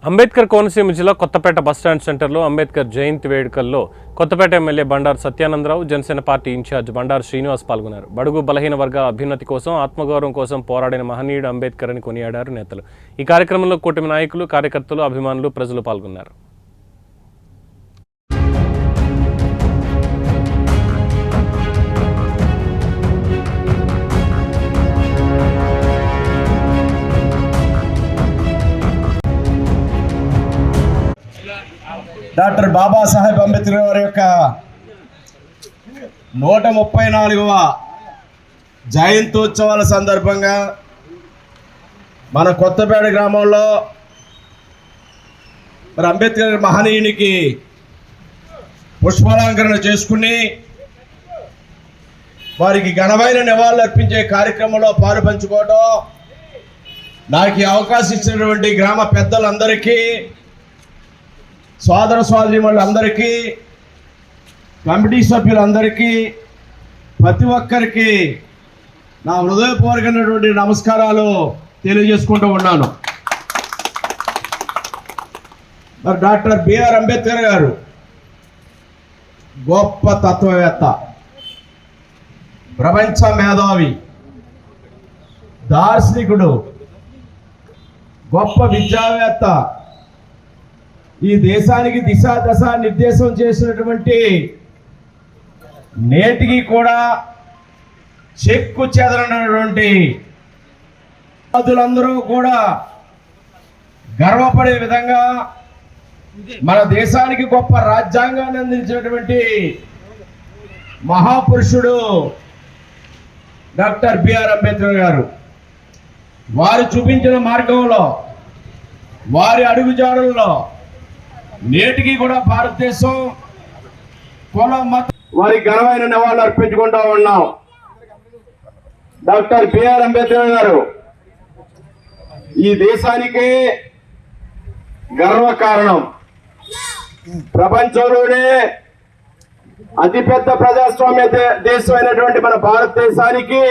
అంబేద్కర్ కోనసీమ జిల్లా కొత్తపేట బస్టాండ్ సెంటర్లో అంబేద్కర్ జయంతి వేడుకల్లో Kothapeta MLA Bandaru Satyanandarao, Janasena party incharge Bandaru Srinivas పాల్గొన్నారు. బడుగు బలహీన వర్గాల అభ్యున్నతి కోసం, ఆత్మగౌరవం కోసం పోరాడిన మహనీయుడు అంబేద్కర్ అని కొనియాడారు నేతలు. ఈ కార్యక్రమంలో కూటమి నాయకులు, కార్యకర్తలు, అభిమానులు, ప్రజలు పాల్గొన్నారు. డాక్టర్ బాబాసాహెబ్ అంబేద్కర్ గారి యొక్క 134వ జయంతోత్సవాల సందర్భంగా మన కొత్తపేట గ్రామంలో మరి అంబేద్కర్ మహనీయునికి పుష్పాలంకరణ చేసుకుని వారికి ఘనమైన నివాళులు అర్పించే కార్యక్రమంలో పాలు పంచుకోవడం, నాకు ఈ అవకాశం ఇచ్చినటువంటి గ్రామ పెద్దలందరికీ, సోదర సోదరీమణులందరికీ, కమిటీ సభ్యులందరికీ, ప్రతి ఒక్కరికి నా హృదయపూర్వకమైనటువంటి నమస్కారాలు తెలియజేసుకుంటూ ఉన్నాను. మరి డాక్టర్ బిఆర్ అంబేద్కర్ గారు గొప్ప తత్వవేత్త, ప్రపంచ మేధావి, దార్శనికుడు, గొప్ప విద్యావేత్త, ఈ దేశానికి దిశా దశ నిర్దేశం చేసినటువంటి, నేటికి కూడా చెక్కు చెదరనటువంటి అందరూ కూడా గర్వపడే విధంగా మన దేశానికి గొప్ప రాజ్యాంగాన్ని అందించినటువంటి మహాపురుషుడు డాక్టర్ బిఆర్ అంబేద్కర్ గారు. వారు చూపించిన మార్గంలో, వారి అడుగుజాడల్లో నేటికి కూడా భారతదేశం కుల మత వారి ఘనమైన నివాళులు అర్పించుకుంటా ఉన్నాం. డాక్టర్ బిఆర్ అంబేద్కర్ గారు ఈ దేశానికి గర్వకారణం. ప్రపంచంలోనే అతిపెద్ద ప్రజాస్వామ్య దేశమైనటువంటి మన భారతదేశానికి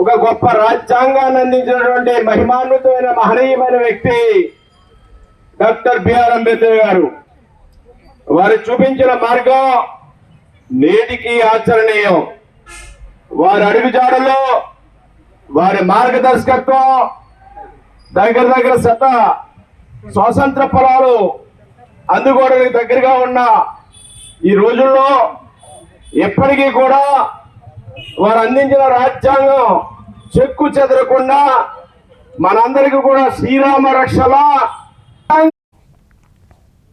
ఒక గొప్ప రాజ్యాంగాన్ని అందించినటువంటి మహిమాన్వితమైన మహనీయమైన వ్యక్తి డాక్టర్ బిఆర్ అంబేద్కర్ గారు. వారు చూపించిన మార్గం నేటికి ఆచరణీయం. వారి అడుగుజాడలో, వారి మార్గదర్శకత్వం దగ్గర స్వాతంత్ర ఫలాలు అందుకోవడానికి దగ్గరగా ఉన్న ఈ రోజుల్లో ఎప్పటికీ కూడా వారు అందించిన రాజ్యాంగం చెక్కు చెదరకుండా మనందరికీ కూడా శ్రీరామ రక్షలా